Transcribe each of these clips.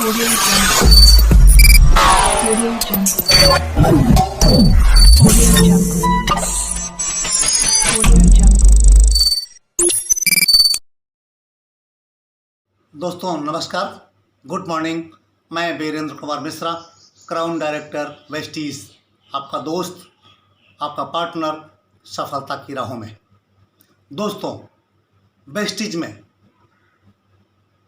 Audio Jungle. Audio Jungle. Audio Jungle. Audio Jungle. दोस्तों नमस्कार, good morning. मैं Virendra Kumar Mishra, crown director Vestige, आपका दोस्त, आपका पार्टनर सफलता की राहों में। दोस्तों, वेस्टीज में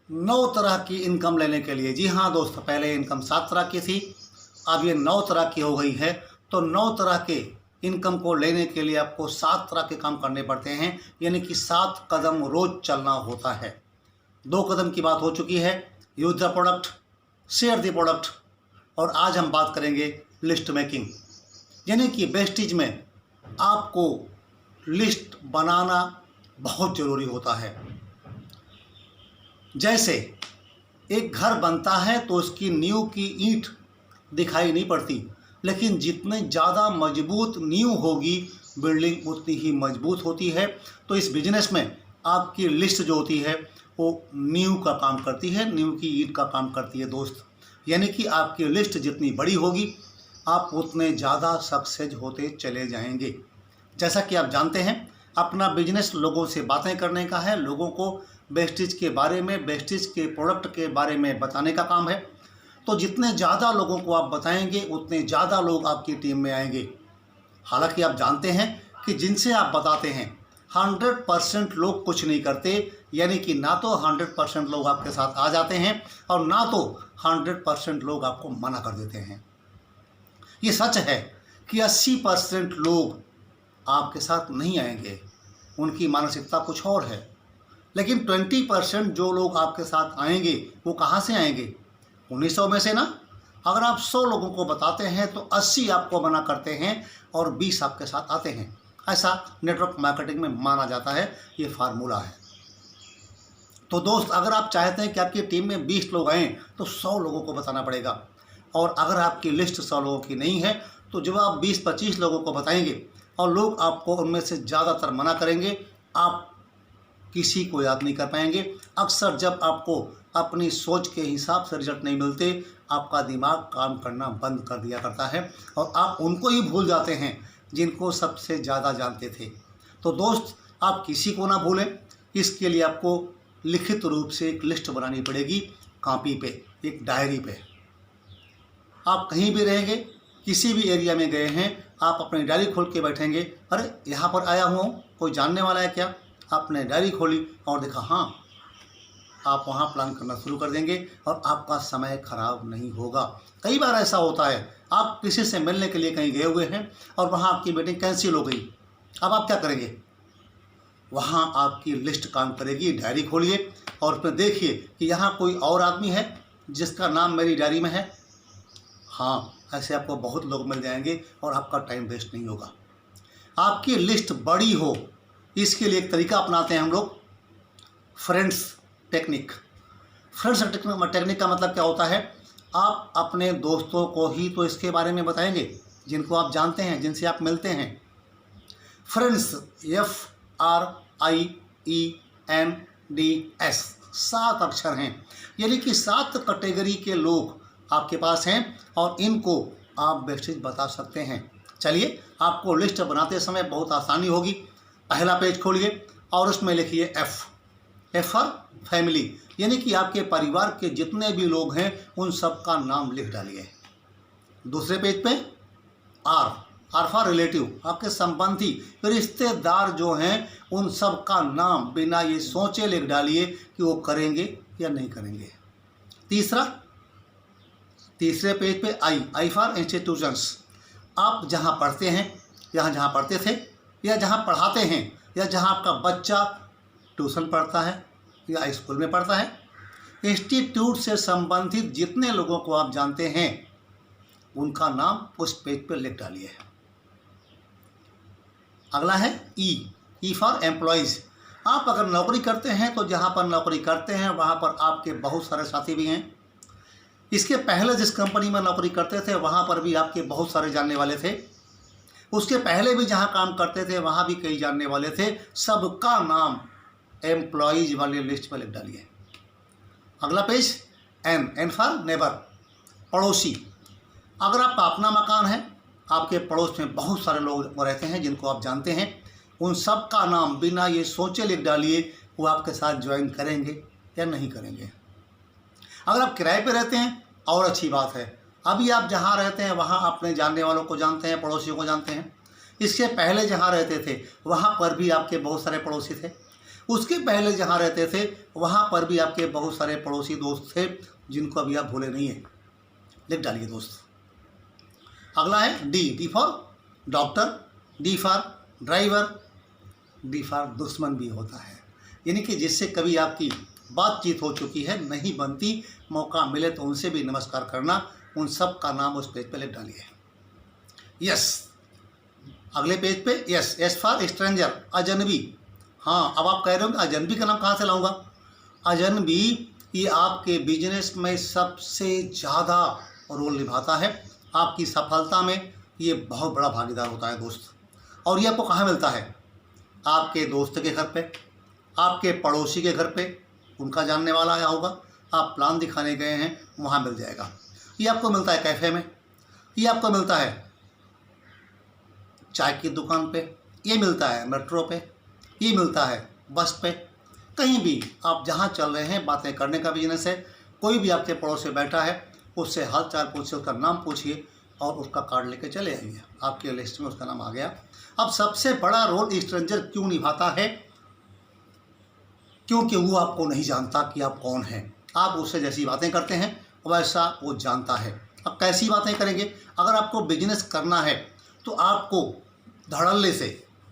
9 तरह की इनकम लेने के लिए, जी हाँ दोस्तों, पहले इनकम 7 तरह की थी, अब ये 9 तरह की हो गई है। तो 9 तरह के इनकम को लेने के लिए आपको 7 तरह के काम करने पड़ते हैं, यानी कि 7 कदम रोज चलना होता है। 2 कदम की बात हो चुकी है, use the product, share the product, और आज हम बात करेंगे लिस्ट मेकिंग, यानी कि वेस्टीज में आपको लिस्ट बनाना बहुत ज़रूरी होता है। जैसे एक घर बनता है तो उसकी नींव की ईंट दिखाई नहीं पड़ती, लेकिन जितने ज़्यादा मजबूत नींव होगी बिल्डिंग उतनी ही मजबूत होती है। तो इस बिजनेस में आपकी लिस्ट जो होती है वो नींव का काम करती है, नींव की ईंट का काम करती है दोस्त। यानी कि आपकी लिस्ट जितनी बड़ी होगी आप उतने ज़्यादा सक्सेस होते चले जाएंगे। जैसा कि आप जानते हैं, अपना बिजनेस लोगों से बातें करने का है, लोगों को वेस्टीज के बारे में, वेस्टीज के प्रोडक्ट के बारे में बताने का काम है। तो जितने ज़्यादा लोगों को आप बताएंगे उतने ज़्यादा लोग आपकी टीम में आएंगे। हालांकि आप जानते हैं कि जिनसे आप बताते हैं 100% लोग कुछ नहीं करते, यानी कि ना तो 100% लोग आपके साथ आ जाते हैं और ना तो 100% लोग आपको मना कर देते हैं। ये सच है कि 80% लोग आपके साथ नहीं आएंगे, उनकी मानसिकता कुछ और है। लेकिन 20% जो लोग आपके साथ आएंगे वो कहाँ से आएंगे? 1900 में से ना। अगर आप 100 लोगों को बताते हैं तो 80 आपको मना करते हैं और 20 आपके साथ आते हैं। ऐसा नेटवर्क मार्केटिंग में माना जाता है, ये फार्मूला है। तो दोस्त, अगर आप चाहते हैं कि आपकी टीम में 20 लोग आएँ तो 100 लोगों को बताना पड़ेगा। और अगर आपकी लिस्ट 100 लोगों की नहीं है तो जब आप 20-25 लोगों को बताएंगे और लोग आपको उनमें से ज़्यादातर मना करेंगे, आप किसी को याद नहीं कर पाएंगे। अक्सर जब आपको अपनी सोच के हिसाब से रिजल्ट नहीं मिलते, आपका दिमाग काम करना बंद कर दिया करता है और आप उनको ही भूल जाते हैं जिनको सबसे ज़्यादा जानते थे। तो दोस्त, आप किसी को ना भूलें, इसके लिए आपको लिखित रूप से एक लिस्ट बनानी पड़ेगी, कॉपी पे, एक डायरी पे। आप कहीं भी रहेंगे, किसी भी एरिया में गए हैं, आप अपनी डायरी खोल के बैठेंगे, अरे यहाँ पर आया हुआ हूँ, कोई जानने वाला है क्या? आपने डायरी खोली और देखा, हाँ, आप वहाँ प्लान करना शुरू कर देंगे और आपका समय खराब नहीं होगा। कई बार ऐसा होता है, आप किसी से मिलने के लिए कहीं गए हुए हैं और वहाँ आपकी मीटिंग कैंसिल हो गई। अब आप क्या करेंगे? वहाँ आपकी लिस्ट काम करेगी। डायरी खोलिए और फिर देखिए कि यहाँ कोई और आदमी है जिसका नाम मेरी डायरी में है। हाँ, ऐसे आपको बहुत लोग मिल जाएंगे और आपका टाइम वेस्ट नहीं होगा। आपकी लिस्ट बड़ी हो, इसके लिए एक तरीका अपनाते हैं हम लोग, फ्रेंड्स टेक्निक। फ्रेंड्स टेक्निक का मतलब क्या होता है? आप अपने दोस्तों को ही तो इसके बारे में बताएंगे जिनको आप जानते हैं, जिनसे आप मिलते हैं। फ्रेंड्स, FRIENDS 7 अक्षर हैं, यानी कि 7 कैटेगरी के लोग आपके पास हैं और इनको आप वेस्टीज बता सकते हैं। चलिए, आपको लिस्ट बनाते समय बहुत आसानी होगी। पहला पेज खोलिए और उसमें लिखिए F फॉर फैमिली, यानी कि आपके परिवार के जितने भी लोग हैं उन सब का नाम लिख डालिए। दूसरे पेज पे R फॉर रिलेटिव, आपके संबंधी रिश्तेदार जो हैं उन सब का नाम बिना ये सोचे लिख डालिए कि वो करेंगे या नहीं करेंगे। तीसरे पेज पे I फॉर इंस्टीट्यूशंस, आप जहाँ पढ़ते हैं, जहाँ पढ़ते थे, या जहाँ पढ़ाते हैं, या जहाँ आपका बच्चा ट्यूशन पढ़ता है या स्कूल में पढ़ता है। इंस्टीट्यूट से संबंधित जितने लोगों को आप जानते हैं उनका नाम उस पेज पर लिख डालिए। अगला है E फॉर एम्प्लॉयज़। आप अगर नौकरी करते हैं तो जहाँ पर नौकरी करते हैं वहाँ पर आपके बहुत सारे साथी भी हैं। इसके पहले जिस कंपनी में नौकरी करते थे वहाँ पर भी आपके बहुत सारे जानने वाले थे। उसके पहले भी जहाँ काम करते थे वहाँ भी कई जानने वाले थे। सबका नाम एम्प्लॉयज़ वाली लिस्ट पर लिख डालिए। अगला पेज एन फॉर नेबर, पड़ोसी। अगर आपका अपना मकान है, आपके पड़ोस में बहुत सारे लोग रहते हैं जिनको आप जानते हैं, उन सब का नाम बिना ये सोचे लिख डालिए वो आपके साथ ज्वाइन करेंगे या नहीं करेंगे। अगर आप किराए पे रहते हैं और अच्छी बात है, अभी आप जहाँ रहते हैं वहाँ अपने जानने वालों को जानते हैं, पड़ोसियों को जानते हैं। इसके पहले जहाँ रहते थे वहाँ पर भी आपके बहुत सारे पड़ोसी थे, उसके पहले जहाँ रहते थे वहाँ पर भी आपके बहुत सारे पड़ोसी दोस्त थे जिनको अभी आप भूले नहीं हैं, लिख डालिए दोस्त। अगला है D for doctor, D for driver, D for दुश्मन भी होता है, यानी कि जिससे कभी आपकी बातचीत हो चुकी है, नहीं बनती, मौका मिले तो उनसे भी नमस्कार करना। उन सब का नाम उस पेज पे लिख डालिए। यस, अगले पेज पे यस, एस फॉर स्ट्रेंजर, अजनबी। हाँ, अब आप कह रहे हो कि अजनबी का नाम कहाँ से लाऊंगा? अजनबी ये आपके बिजनेस में सबसे ज़्यादा रोल निभाता है, आपकी सफलता में ये बहुत बड़ा भागीदार होता है दोस्त। और ये आपको कहाँ मिलता है? आपके दोस्त के घर पे, आपके पड़ोसी के घर पे, उनका जानने वाला आया होगा, आप प्लान दिखाने गए हैं, वहाँ मिल जाएगा। ये आपको मिलता है कैफ़े में, ये आपको मिलता है चाय की दुकान पे, ये मिलता है मेट्रो पे, ये मिलता है बस पे, कहीं भी आप जहाँ चल रहे हैं, बातें करने का बिजनेस है, कोई भी आपके पड़ोस में बैठा है उससे हाल चाल पूछिए, उसका नाम पूछिए और उसका कार्ड लेके चले आइए, आपके लिस्ट में उसका नाम आ गया। अब सबसे बड़ा रोल स्ट्रेंजर क्यों निभाता है? क्योंकि वो आपको नहीं जानता कि आप कौन हैं। आप उससे जैसी बातें करते हैं वैसा वो जानता है। अब कैसी बातें करेंगे? अगर आपको बिजनेस करना है तो आपको धड़ल्ले से,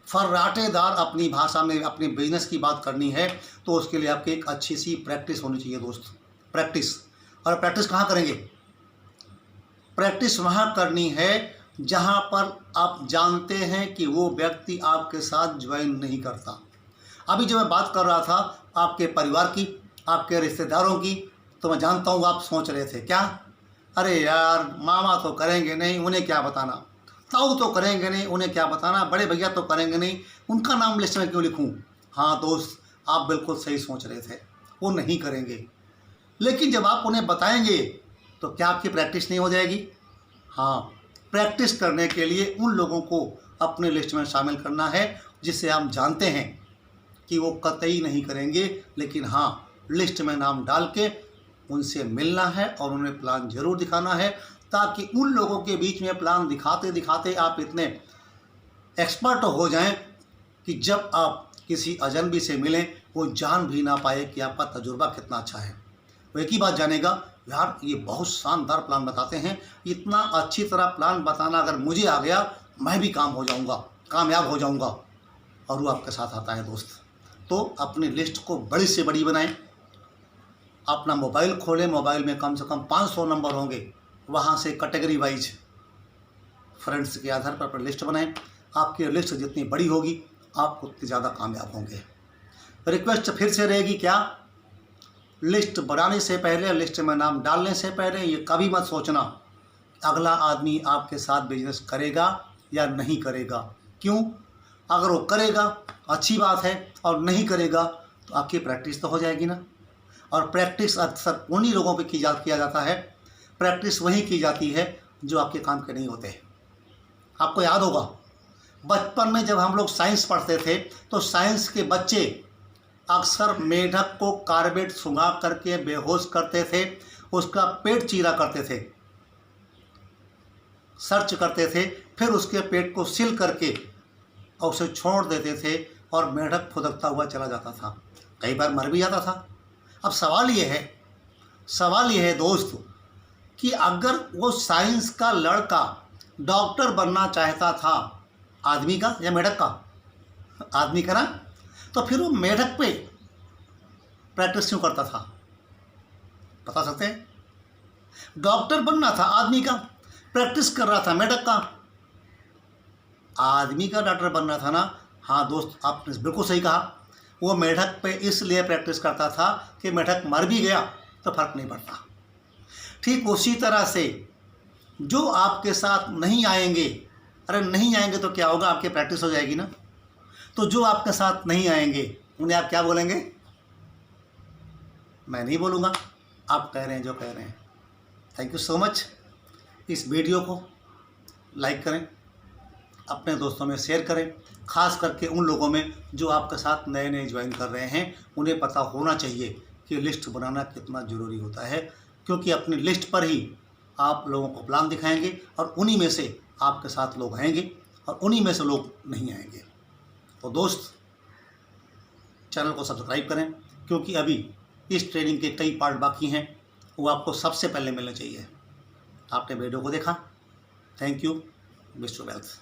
फर्राटेदार अपनी भाषा में अपने बिजनेस की बात करनी है, तो उसके लिए आपकी एक अच्छी सी प्रैक्टिस होनी चाहिए दोस्त। प्रैक्टिस। और प्रैक्टिस कहाँ करेंगे? प्रैक्टिस वहाँ करनी है जहाँ पर आप जानते हैं कि वो व्यक्ति आपके साथ ज्वाइन नहीं करता। अभी जो मैं बात कर रहा था आपके परिवार की, आपके रिश्तेदारों की, तो मैं जानता हूँ आप सोच रहे थे क्या, अरे यार मामा तो करेंगे नहीं, उन्हें क्या बताना, ताऊ तो करेंगे नहीं, उन्हें क्या बताना, बड़े भैया तो करेंगे नहीं, उनका नाम लिस्ट में क्यों लिखूँ? हाँ दोस्त, आप बिल्कुल सही सोच रहे थे, वो नहीं करेंगे। लेकिन जब आप उन्हें बताएंगे तो क्या आपकी प्रैक्टिस नहीं हो जाएगी? हाँ, प्रैक्टिस करने के लिए उन लोगों को अपने लिस्ट में शामिल करना है जिसे हम जानते हैं कि वो कतई नहीं करेंगे, लेकिन हाँ लिस्ट में नाम डाल के उनसे मिलना है और उन्हें प्लान ज़रूर दिखाना है, ताकि उन लोगों के बीच में प्लान दिखाते दिखाते आप इतने एक्सपर्ट हो जाएं कि जब आप किसी अजनबी से मिलें वो जान भी ना पाए कि आपका तजुर्बा कितना अच्छा है। वो एक ही बात जानेगा, यार ये बहुत शानदार प्लान बताते हैं, इतना अच्छी तरह प्लान बताना अगर मुझे आ गया मैं भी कामयाब हो जाऊंगा। और वो आपके साथ आता है दोस्त। तो अपनी लिस्ट को बड़ी से बड़ी बनाएं, अपना मोबाइल खोलें, मोबाइल में कम से कम 500 नंबर होंगे, वहाँ से कैटेगरी वाइज फ्रेंड्स के आधार पर अपनी लिस्ट बनाएं। आपकी लिस्ट जितनी बड़ी होगी आप उतनी ज़्यादा कामयाब होंगे। रिक्वेस्ट फिर से रहेगी क्या, लिस्ट बनाने से पहले, लिस्ट में नाम डालने से पहले ये कभी मत सोचना अगला आदमी आपके साथ बिजनेस करेगा या नहीं करेगा। क्यों? अगर वो करेगा अच्छी बात है और नहीं करेगा तो आपकी प्रैक्टिस तो हो जाएगी ना। और प्रैक्टिस अक्सर उन्हीं लोगों पे किया जाता है, प्रैक्टिस वही की जाती है जो आपके काम के नहीं होते। आपको याद होगा बचपन में जब हम लोग साइंस पढ़ते थे तो साइंस के बच्चे अक्सर मेढक को कार्बेट सुंघा करके बेहोश करते थे, उसका पेट चीरा करते थे, सर्च करते थे, फिर उसके पेट को सील करके और उसे छोड़ देते थे और मेढक फुदकता हुआ चला जाता था, कई बार मर भी जाता था। अब सवाल ये है दोस्त कि अगर वो साइंस का लड़का डॉक्टर बनना चाहता था, आदमी का या मेढक का? आदमी का ना, तो फिर वो मेढक पे प्रैक्टिस क्यों करता था? बता सकते हैं? डॉक्टर बनना था आदमी का, प्रैक्टिस कर रहा था मेढक का। आदमी का डॉक्टर बनना था ना। हाँ दोस्त, आपने बिल्कुल सही कहा, वो मेढक पे इसलिए प्रैक्टिस करता था कि मेढक मर भी गया तो फर्क नहीं पड़ता। ठीक उसी तरह से जो आपके साथ नहीं आएंगे, अरे नहीं आएंगे तो क्या होगा, आपकी प्रैक्टिस हो जाएगी ना। तो जो आपके साथ नहीं आएंगे उन्हें आप क्या बोलेंगे? मैं नहीं बोलूँगा, आप कह रहे हैं जो कह रहे हैं। Thank you so much. इस वीडियो को लाइक करें, अपने दोस्तों में शेयर करें, ख़ास करके उन लोगों में जो आपके साथ नए नए ज्वाइन कर रहे हैं। उन्हें पता होना चाहिए कि लिस्ट बनाना कितना ज़रूरी होता है, क्योंकि अपनी लिस्ट पर ही आप लोगों को प्लान दिखाएंगे और उन्हीं में से आपके साथ लोग आएंगे और उन्हीं में से लोग नहीं आएंगे। तो दोस्त, चैनल को सब्सक्राइब करें, क्योंकि अभी इस ट्रेनिंग के कई पार्ट बाकी हैं, वो आपको सबसे पहले मिलने चाहिए। आपने वीडियो को देखा, thank you, wish you wealth.